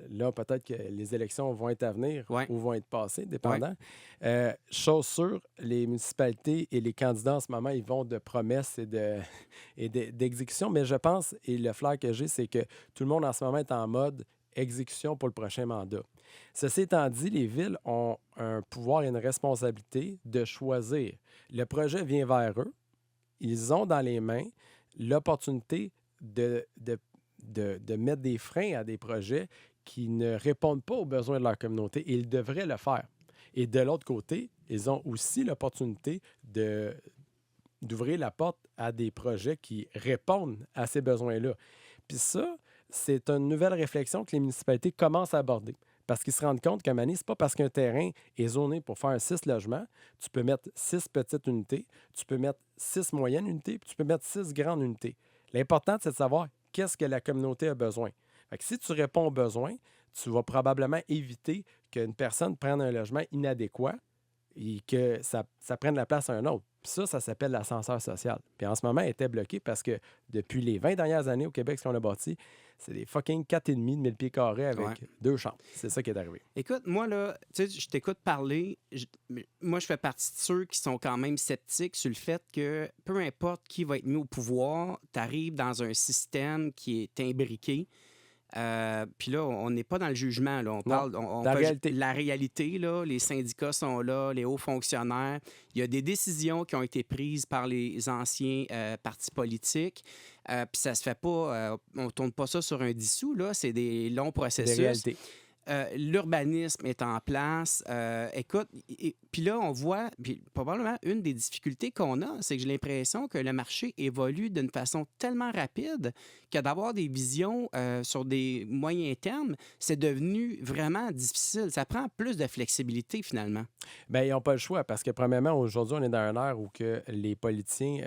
là, peut-être que les élections vont être à venir ou vont être passées, dépendant. Chose sûre, les municipalités et les candidats en ce moment, ils vont de promesses et d'exécution, mais je pense, et le flair que j'ai, c'est que tout le monde en ce moment est en mode exécution pour le prochain mandat. Ceci étant dit, les villes ont un pouvoir et une responsabilité de choisir. Le projet vient vers eux. Ils ont dans les mains l'opportunité de mettre des freins à des projets qui ne répondent pas aux besoins de leur communauté et ils devraient le faire. Et de l'autre côté, ils ont aussi l'opportunité d'ouvrir la porte à des projets qui répondent à ces besoins-là. Puis ça, c'est une nouvelle réflexion que les municipalités commencent à aborder. Parce qu'ils se rendent compte qu'à Mané, ce n'est pas parce qu'un terrain est zoné pour faire 6 logements, tu peux mettre 6 petites unités, tu peux mettre 6 moyennes unités, puis tu peux mettre 6 grandes unités. L'important, c'est de savoir qu'est-ce que la communauté a besoin. Fait que si tu réponds aux besoins, tu vas probablement éviter qu'une personne prenne un logement inadéquat et que ça prenne la place à un autre. Puis ça s'appelle l'ascenseur social. Puis en ce moment, elle était bloquée parce que depuis les 20 dernières années au Québec, ce qu'on a bâti, c'est des fucking 4,5 de 1000 pieds carrés avec 2 chambres. C'est ça qui est arrivé. Écoute, moi, là, tu sais, je t'écoute parler. Moi, je fais partie de ceux qui sont quand même sceptiques sur le fait que peu importe qui va être mis au pouvoir, tu arrives dans un système qui est imbriqué Puis là, on n'est pas dans le jugement. Là. On parle la réalité. Là, les syndicats sont là, les hauts fonctionnaires. Il y a des décisions qui ont été prises par les anciens partis politiques. Puis ça se fait pas... on ne tourne pas ça sur un dissous. Là. C'est des longs processus. Des réalités. L'urbanisme est en place. Écoute, puis là, on voit, puis probablement une des difficultés qu'on a, c'est que j'ai l'impression que le marché évolue d'une façon tellement rapide que d'avoir des visions sur des moyens termes, c'est devenu vraiment difficile. Ça prend plus de flexibilité, finalement. Bien, ils n'ont pas le choix parce que, premièrement, aujourd'hui, on est dans une ère où que les politiciens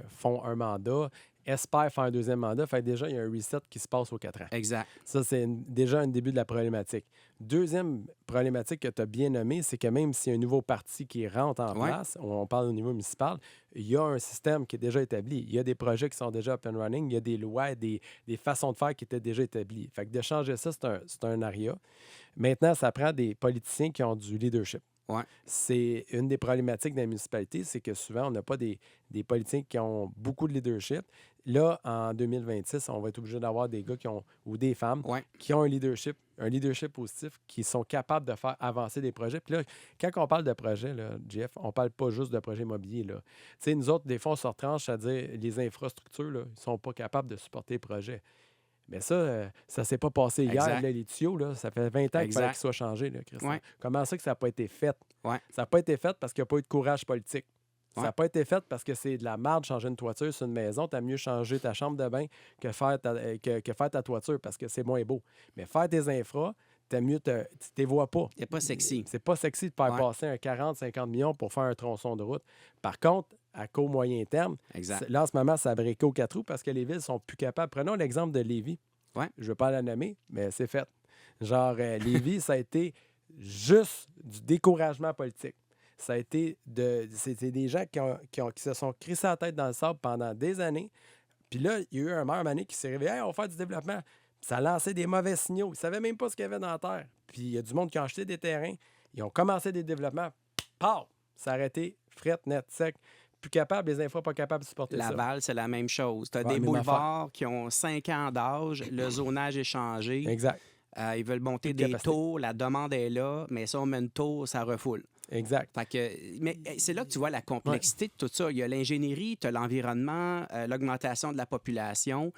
font un mandat, espèrent faire un deuxième mandat. Fait que déjà, il y a un reset qui se passe aux 4 ans. Exact. Ça, c'est déjà un début de la problématique. Deuxième problématique que tu as bien nommée, c'est que même s'il y a un nouveau parti qui rentre en place, on parle au niveau municipal, il y a un système qui est déjà établi. Il y a des projets qui sont déjà up and running. Il y a des lois, des façons de faire qui étaient déjà établies. Fait que de changer ça, c'est un aria. Maintenant, ça prend des politiciens qui ont du leadership. Ouais. C'est une des problématiques dans la municipalité, c'est que souvent, on n'a pas des politiciens qui ont beaucoup de leadership. Là, en 2026, on va être obligé d'avoir des gars ou des femmes qui ont un leadership positif, qui sont capables de faire avancer des projets. Puis là, quand on parle de projet, là, Jeff, on ne parle pas juste de projet immobilier. Tu sais, nous autres, des fois, on se retranche à dire les infrastructures, là, ils ne sont pas capables de supporter les projets. Mais ça ne s'est pas passé hier, là, les tuyaux. Là, ça fait 20 ans qu'il fallait qu'ils soient changés, là, Christian. Ouais. Comment ça que ça n'a pas été fait? Ouais. Ça n'a pas été fait parce qu'il n'y a pas eu de courage politique. Ça Ouais. n'a pas été fait parce que c'est de la merde changer une toiture sur une maison. Tu as mieux changer ta chambre de bain que faire ta toiture parce que c'est moins beau. Mais faire tes infras, t'as mieux, tu ne les vois pas. C'est pas sexy. C'est pas sexy de faire passer un 40-50 millions pour faire un tronçon de route. Par contre, à court moyen terme, là, en ce moment, ça a briqué aux 4 roues parce que les villes sont plus capables. Prenons l'exemple de Lévis. Ouais. Je ne veux pas la nommer, mais c'est fait. Genre, Lévis, ça a été juste du découragement politique. Ça a été c'est des gens qui se sont crissés la tête dans le sable pendant des années. Puis là, il y a eu un maire mané qui s'est réveillé, hey, on va faire du développement. Puis ça a lancé des mauvais signaux. Ils ne savaient même pas ce qu'il y avait dans la terre. Puis il y a du monde qui a acheté des terrains. Ils ont commencé des développements. Pow! Ça a arrêté, fret, net, sec. Plus capable, les infos pas capables de supporter ça. Laval, c'est la même chose. Tu as des boulevards qui ont 5 ans d'âge, le zonage est changé. Exact. Ils veulent monter des tours, la demande est là, mais ça, on met une tour, ça refoule. Exact. Fait que, mais c'est là que tu vois la complexité de tout ça. Il y a l'ingénierie, tu as l'environnement, l'augmentation de la population.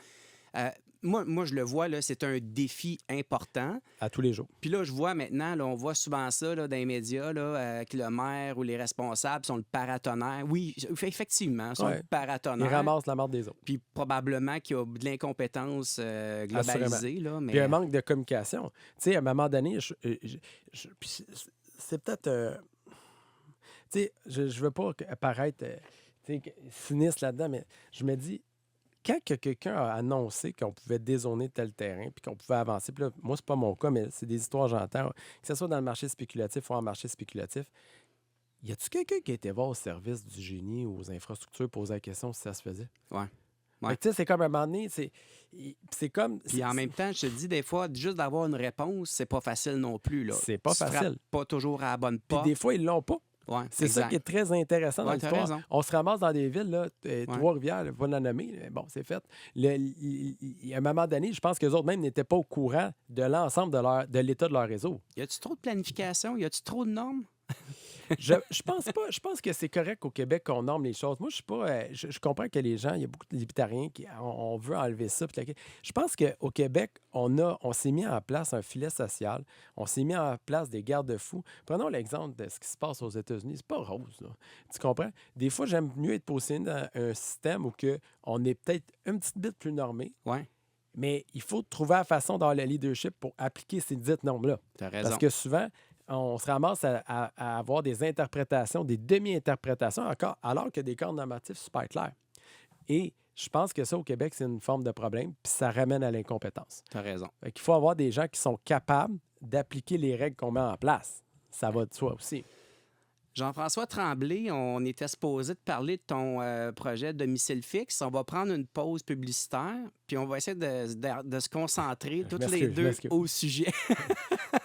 Moi, je le vois, là, c'est un défi important. À tous les jours. Puis là, je vois maintenant, là, on voit souvent ça là, dans les médias, là, que le maire ou les responsables sont le paratonnerre. Oui, effectivement, sont le paratonnerre. Ils ramassent la marde des autres. Puis probablement qu'il y a de l'incompétence globalisée. Là, mais... Puis un manque de communication. Tu sais, à un moment donné, c'est peut-être... tu sais, je ne veux pas paraître sinistre là-dedans, mais je me dis, quand quelqu'un a annoncé qu'on pouvait dézoner tel terrain puis qu'on pouvait avancer, puis là, moi, c'est pas mon cas, mais c'est des histoires que j'entends, que ce soit dans le marché spéculatif ou en marché spéculatif, y a-tu quelqu'un qui a été voir au service du génie ou aux infrastructures poser la question si ça se faisait? Ouais. Tu sais, c'est comme à un moment donné, c'est comme... Puis en même temps, je te dis, des fois, juste d'avoir une réponse, c'est pas facile non plus. Là. C'est pas facile. Pas toujours à la bonne porte. Puis des fois, ils l'ont pas. Ouais, c'est ça qui est très intéressant dans l'histoire. Raison. On se ramasse dans des villes, là, Trois-Rivières, je vais pas la nommer, bon, c'est fait. À un moment donné, je pense qu'eux autres même n'étaient pas au courant de l'ensemble de l'état de leur réseau. Y a-tu trop de planification? Y a-tu trop de normes? Je pense pas. Je pense que c'est correct qu'au Québec qu'on norme les choses. Moi, je suis pas. Je comprends que les gens, il y a beaucoup de libertariens qui on veut enlever ça. Je pense qu'au Québec, on s'est mis en place un filet social. On s'est mis en place des garde-fous. Prenons l'exemple de ce qui se passe aux États-Unis. C'est pas rose, là. Tu comprends? Des fois, j'aime mieux être positionné dans un système où on est peut-être une petite bit plus normé. Ouais. Mais il faut trouver la façon dans le leadership pour appliquer ces dites normes-là. T'as raison. Parce que souvent, on se ramasse à avoir des interprétations, des demi-interprétations encore, alors qu'il y a des corps normatifs super clairs. Et je pense que ça, au Québec, c'est une forme de problème, puis ça ramène à l'incompétence. Tu as raison. Il faut avoir des gens qui sont capables d'appliquer les règles qu'on met en place. Ça va de soi aussi. Jean-François Tremblay, on était supposé de parler de ton projet Domicile fixe. On va prendre une pause publicitaire, puis on va essayer de se concentrer toutes les deux au sujet.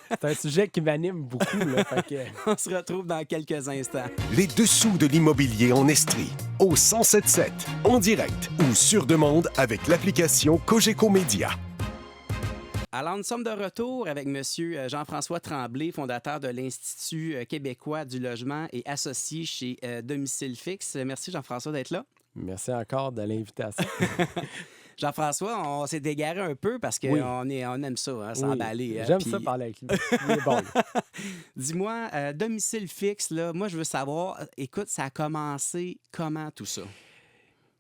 C'est un sujet qui m'anime beaucoup. Là, On se retrouve dans quelques instants. Les dessous de l'immobilier en Estrie, au 107.7, en direct ou sur demande avec l'application Cogeco Média. Alors, nous sommes de retour avec M. Jean-François Tremblay, fondateur de l'Institut québécois du logement et associé chez Domicile Fixe. Merci, Jean-François, d'être là. Merci encore de l'invitation. Jean-François, on s'est égaré un peu parce qu'on on aime ça, hein, s'emballer. Oui. J'aime ça parler avec lui. Il est bon. Dis-moi, Domicile Fixe, là, moi, je veux savoir, écoute, ça a commencé comment tout ça?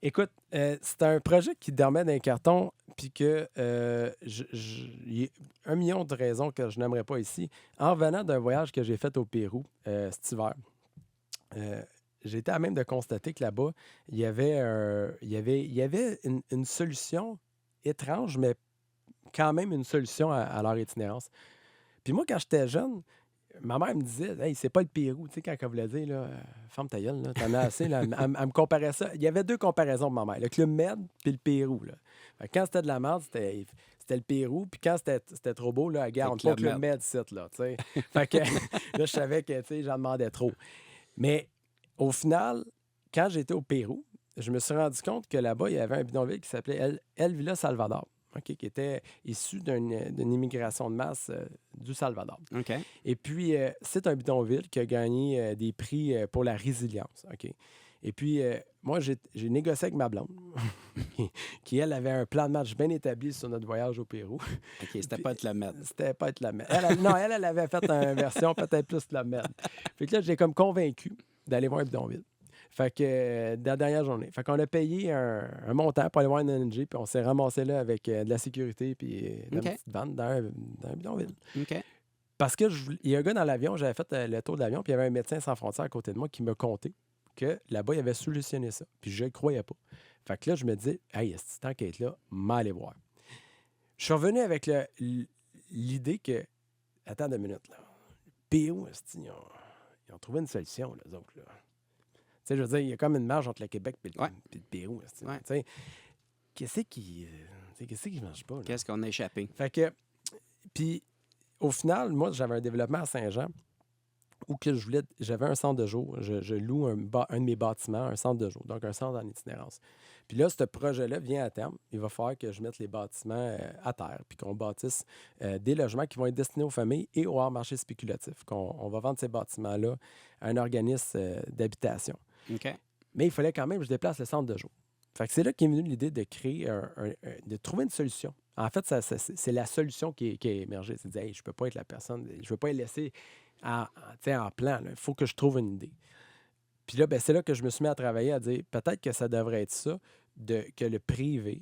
Écoute, c'est un projet qui dormait dans les cartons, puis que il y a 1 million de raisons que je n'aimerais pas ici. En revenant d'un voyage que j'ai fait au Pérou cet hiver, j'ai été à même de constater que là-bas, il y avait une solution étrange, mais quand même une solution à leur itinérance. Puis moi, quand j'étais jeune, ma mère me disait, hey, c'est pas le Pérou. Tu sais, quand elle voulait dire, là, ferme ta gueule, là, t'en as assez. Là, elle me comparait ça. Il y avait 2 comparaisons de ma mère, le Club Med puis le Pérou. Là. Fait que quand c'était de la merde, c'était le Pérou. Puis quand c'était trop beau, là, regarde, on ne pas Club Med, là, tu sais. Fait que là, je savais que, tu sais, j'en demandais trop. Mais au final, quand j'étais au Pérou, je me suis rendu compte que là-bas, il y avait un bidonville qui s'appelait El Villa Salvador. Okay, qui était issu d'une immigration de masse du Salvador. Okay. Et puis, c'est un bidonville qui a gagné des prix pour la résilience. Okay. Et puis, moi, j'ai négocié avec ma blonde, qui, elle, avait un plan de match bien établi sur notre voyage au Pérou. OK, c'était pas Club Med. C'était pas Club Med. Elle avait fait une version peut-être plus Club Med. Fait que là, j'ai comme convaincu d'aller voir un bidonville. Fait que, la dernière journée. Fait qu'on a payé un montant pour aller voir une ONG, puis on s'est ramassé là avec de la sécurité, puis une petite vanne dans un bidonville. OK. Parce que il y a un gars dans l'avion, j'avais fait le tour de l'avion, puis il y avait un médecin sans frontières à côté de moi qui me contait que là-bas, il avait solutionné ça. Puis je ne croyais pas. Fait que là, je me dis, hey, est-ce que tant qu'à être là, m'aller voir. Je suis revenu avec l'idée que, attends 2 minutes, là. PO, ils ont trouvé une solution, les autres, là. Tu sais, je veux dire, il y a comme une marge entre le Québec et le Pérou. Tu sais, qu'est-ce qui ne marche pas? Là? Qu'est-ce qu'on a échappé? Fait que, puis, au final, moi, j'avais un développement à Saint-Jean où j'avais un centre de jour. Je loue un de mes bâtiments, un centre de jour, donc un centre en itinérance. Puis là, ce projet-là vient à terme. Il va falloir que je mette les bâtiments à terre, puis qu'on bâtisse des logements qui vont être destinés aux familles et au hors-marché spéculatif. On va vendre ces bâtiments-là à un organisme d'habitation. OK. Mais il fallait quand même que je déplace le centre de jour. Fait que c'est là qu'est venue l'idée de créer, de trouver une solution. En fait, c'est la solution qui est émergée. C'est de dire, hey, je ne peux pas être la personne, je ne veux pas les laisser en plan. Il faut que je trouve une idée. Puis là, c'est là que je me suis mis à travailler, à dire, peut-être que ça devrait être ça, que le privé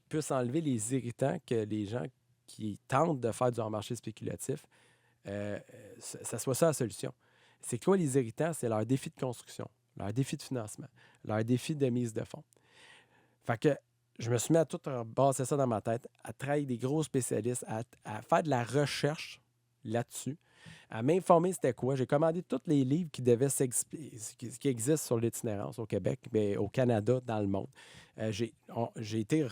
puisse enlever les irritants que les gens qui tentent de faire du hors-marché spéculatif, ça soit ça la solution. C'est quoi les irritants? C'est leur défi de construction, leur défi de financement, leur défi de mise de fonds. Fait que je me suis mis à tout rebasser ça dans ma tête, à travailler des gros spécialistes, à faire de la recherche là-dessus, à m'informer c'était quoi. J'ai commandé tous les livres qui existent sur l'itinérance au Québec, mais au Canada, dans le monde. J'ai été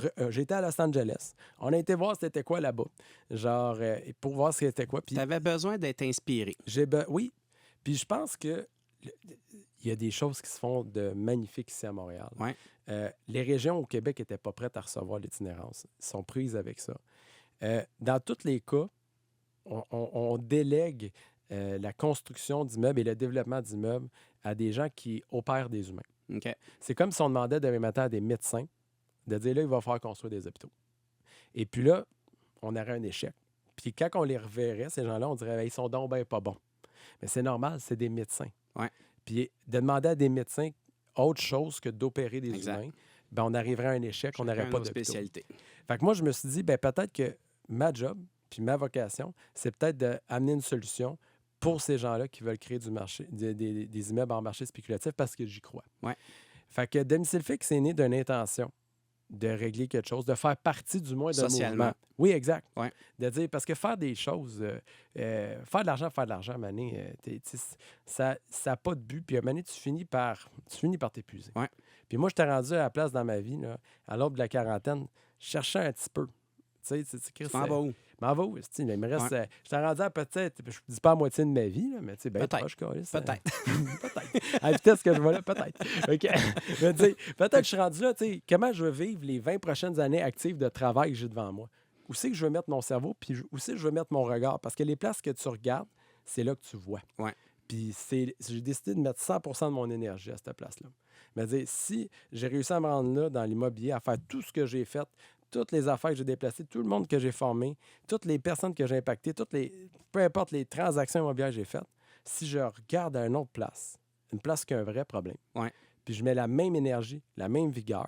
à Los Angeles. On a été voir c'était quoi là-bas, genre pour voir c'était quoi. Tu avais besoin d'être inspiré. Oui. Puis je pense que il y a des choses qui se font de magnifiques ici à Montréal. Ouais. Les régions au Québec n'étaient pas prêtes à recevoir l'itinérance. Ils sont prises avec ça. Dans tous les cas, on délègue la construction d'immeubles et le développement d'immeubles à des gens qui opèrent des humains. Okay. C'est comme si on demandait demain matin à des médecins de dire là, il va falloir construire des hôpitaux. Et puis là, on aurait un échec. Puis quand on les reverrait, ces gens-là, on dirait ils sont donc ben pas bons. Mais c'est normal, c'est des médecins. Ouais. Puis de demander à des médecins autre chose que d'opérer des humains, on arriverait à un échec, on n'aurait pas de spécialité. Fait que moi, je me suis dit, peut-être que ma job puis ma vocation, c'est peut-être d'amener une solution pour ces gens-là qui veulent créer des immeubles en marché spéculatif parce que j'y crois. Ouais. Fait que Domicile Fixe est né d'une intention de régler quelque chose, de faire partie du moins d'un mouvement. Oui, exact. Ouais. De dire, parce que faire des choses, faire de l'argent, Mané, ça n'a pas de but. Puis à Mané, tu finis par t'épuiser. Ouais. Puis moi, je t'ai rendu à la place dans ma vie, là, à l'aube de la quarantaine, je cherchais un petit peu. Tu m'en vas où? M'en va où? Il me reste... je t'ai rendu à peut-être, je ne dis pas à moitié de ma vie, là, mais tu sais, peut-être. Peut-être. À la vitesse que je vois là, peut-être. OK. Mais peut-être que je suis rendu là, tu sais, comment je veux vivre les 20 prochaines années actives de travail que j'ai devant moi? où c'est que je veux mettre mon cerveau, puis où c'est que je veux mettre mon regard. Parce que les places que tu regardes, c'est là que tu vois. Ouais. Puis j'ai décidé de mettre 100% de mon énergie à cette place-là. Mais dire, si j'ai réussi à me rendre là dans l'immobilier, à faire tout ce que j'ai fait, toutes les affaires que j'ai déplacées, tout le monde que j'ai formé, toutes les personnes que j'ai impactées, peu importe les transactions immobilières que j'ai faites, si je regarde à une autre place, une place qui a un vrai problème, puis je mets la même énergie, la même vigueur,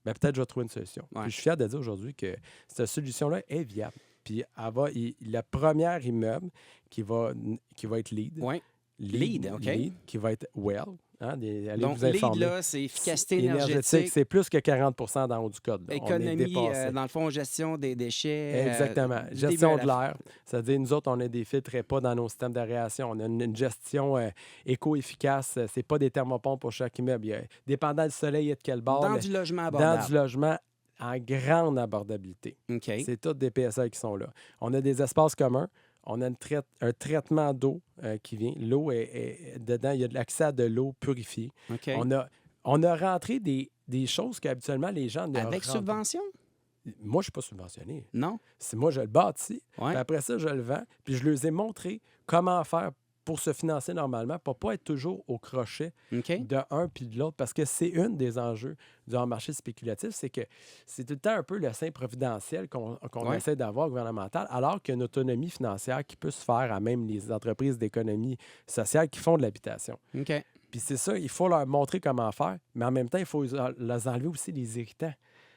bien, peut-être je vais trouver une solution. Ouais. Puis je suis fier de dire aujourd'hui que cette solution-là est viable. Puis le premier immeuble qui va être LEED. Oui. LEED, OK. LEED, qui va être WELL. Hein, allez Donc, vous informer. LEED, là, c'est efficacité énergétique, C'est plus que 40 dans le haut du code. Là. On est économie, dépassé. dans le fond, gestion des déchets. Exactement. Du Gestion début de à la l'air. C'est-à-dire, nous autres, on a des filtres et pas dans nos systèmes d'aération. On a une gestion éco-efficace. C'est pas des thermopompes pour chaque immeuble. Dépendant du soleil et de quel bord. Dans du logement abordable. Dans du logement en grande abordabilité. OK. C'est toutes des PSL qui sont là. On a des espaces communs. On a un traitement d'eau qui vient. L'eau est dedans. Il y a de l'accès à de l'eau purifiée. OK. On a rentré des choses qu'habituellement les gens ne Avec rentrent. subvention? Moi, je ne suis pas subventionné. Non. C'est moi, je le bâtis. Ouais. Puis après ça, je le vends. Puis je leur ai montré comment faire pour se financer normalement, pour ne pas être toujours au crochet OK. de un puis de l'autre. Parce que c'est une des enjeux du marché spéculatif, c'est que c'est tout le temps un peu le saint providentiel qu'on Ouais. essaie d'avoir gouvernemental, alors qu'il y a une autonomie financière qui peut se faire à même les entreprises d'économie sociale qui font de l'habitation. OK. Puis c'est ça, il faut leur montrer comment faire, mais en même temps, il faut leur enlever aussi les irritants.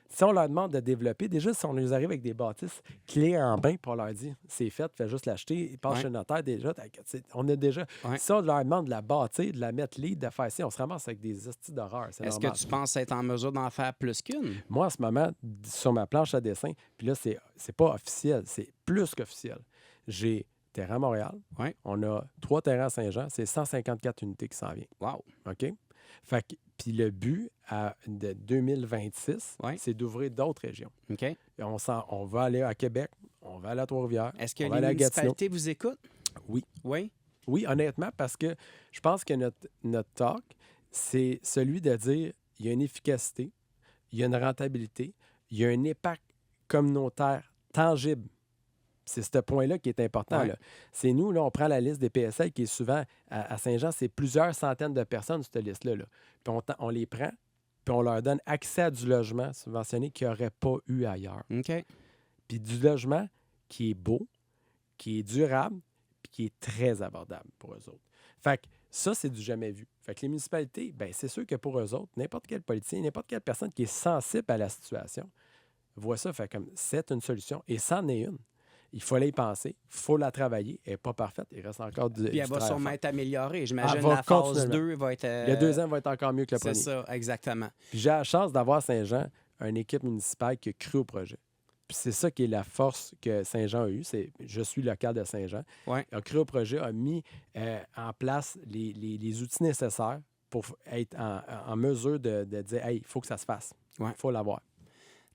Si on leur demande de développer, déjà, si on nous arrive avec des bâtisses clés en main pour leur dire c'est fait, fais juste l'acheter, passe chez le notaire déjà, on a déjà. Ouais. Si on leur demande de la bâtir, de la mettre lead, de faire ci, on se ramasse avec des hosties d'horreur. Est-ce que tu penses être en mesure d'en faire plus qu'une? Moi, en ce moment, sur ma planche à dessin, puis là, c'est pas officiel, c'est plus qu'officiel. J'ai terrain à Montréal, Ouais. on a 3 terrains à Saint-Jean, c'est 154 unités qui s'en viennent. Wow. OK? Fait que, puis le but de 2026, Ouais. c'est d'ouvrir d'autres régions. OK. Et on va aller à Québec, on va aller à Trois-Rivières, Est-ce que on va les aller à Gatineau. municipalités vous écoutent? Oui. Oui. Oui, honnêtement, parce que je pense que notre talk, c'est celui de dire il y a une efficacité, il y a une rentabilité, il y a un impact communautaire tangible. C'est ce point-là qui est important. Ouais. Là. C'est nous, là, on prend la liste des PSL qui est souvent à Saint-Jean, c'est plusieurs centaines de personnes, cette liste-là. Là. Puis on les prend, puis on leur donne accès à du logement subventionné qu'ils n'auraient pas eu ailleurs. OK. Puis du logement qui est beau, qui est durable, puis qui est très abordable pour eux autres. Fait que ça, c'est du jamais vu. Fait que les municipalités, bien, c'est sûr que pour eux autres, n'importe quel politicien, n'importe quelle personne qui est sensible à la situation voit ça, fait comme c'est une solution. Et c'en est une. Il faut y penser, il faut la travailler. Elle n'est pas parfaite. Il reste encore du Puis elle va travail à sûrement faire. être améliorée. J'imagine Elle va la phase continuellement. 2 va être... Le deuxième va être encore mieux que le C'est premier. ça, exactement. Puis j'ai la chance d'avoir à Saint-Jean une équipe municipale qui a cru au projet. Puis c'est ça qui est la force que Saint-Jean a eue. Je suis local de Saint-Jean. Ouais. A cru au projet, a mis en place les outils nécessaires pour être en mesure de dire « Hey, il faut que ça se fasse. Il Ouais. faut l'avoir. »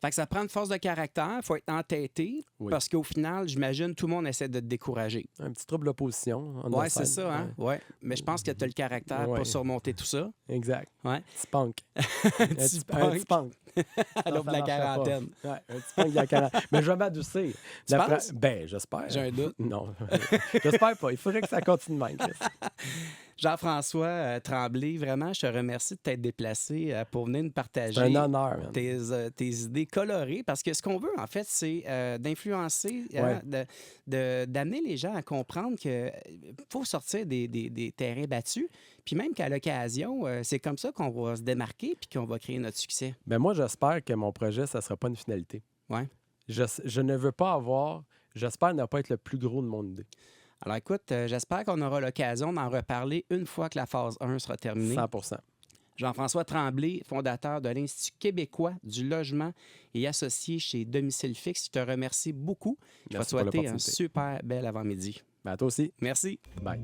Fait que ça prend une force de caractère, il faut être entêté, Oui. parce qu'au final, j'imagine, tout le monde essaie de te décourager. Un petit trouble d'opposition. Oui, c'est ça, hein? Ouais. Mais je pense que tu as le caractère Ouais. pour surmonter tout ça. Exact. Ouais. Petit punk. Petit Un petit punk. à l'aube de la quarantaine. Ouais, un petit punk de la quarantaine. Mais je vais m'adoucir. Tu penses? Ben, j'espère. J'ai un doute. Non. J'espère pas. Il faudrait que ça continue de même, Chris. Jean-François Tremblay, vraiment, je te remercie de t'être déplacé pour venir nous partager C'est un honneur, man. tes idées colorées. Parce que ce qu'on veut, en fait, c'est d'influencer, Ouais. d'amener les gens à comprendre qu'il faut sortir des terrains battus. Puis même qu'à l'occasion, c'est comme ça qu'on va se démarquer puis qu'on va créer notre succès. Ben moi, j'espère que mon projet, ça ne sera pas une finalité. Ouais. Je ne veux pas avoir... J'espère ne pas être le plus gros de mon idée. Alors écoute, j'espère qu'on aura l'occasion d'en reparler une fois que la phase 1 sera terminée. 100%. Jean-François Tremblay, fondateur de l'Institut québécois du logement et associé chez Domicile Fixe. Je te remercie beaucoup. Je vais te Merci pour souhaiter un l'opportunité. super bel avant-midi. Ben, à toi aussi. Merci. Bye.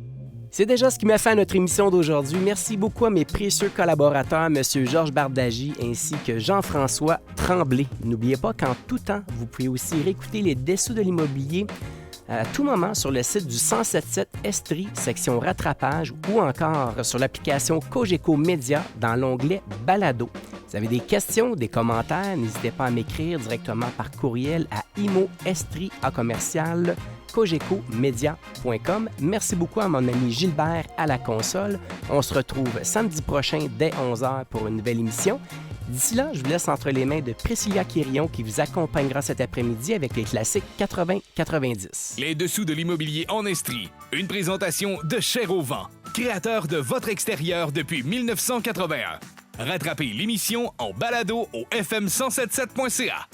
C'est déjà ce qui m'a fait à notre émission d'aujourd'hui. Merci beaucoup à mes précieux collaborateurs, M. Georges Bardagy ainsi que Jean-François Tremblay. N'oubliez pas qu'en tout temps, vous pouvez aussi réécouter les dessous de l'immobilier à tout moment sur le site du 1077 Estrie, section rattrapage, ou encore sur l'application Cogeco Média dans l'onglet Balado. Vous avez des questions, des commentaires, n'hésitez pas à m'écrire directement par courriel à imoestri@cogecomedia.com. Merci beaucoup à mon ami Gilbert à la console. On se retrouve samedi prochain dès 11h pour une nouvelle émission. D'ici là, je vous laisse entre les mains de Priscilla Quirion qui vous accompagnera cet après-midi avec les classiques 80-90. Les dessous de l'immobilier en Estrie. Une présentation de Cher au vent, créateur de votre extérieur depuis 1981. Rattrapez l'émission en balado au fm1077.ca.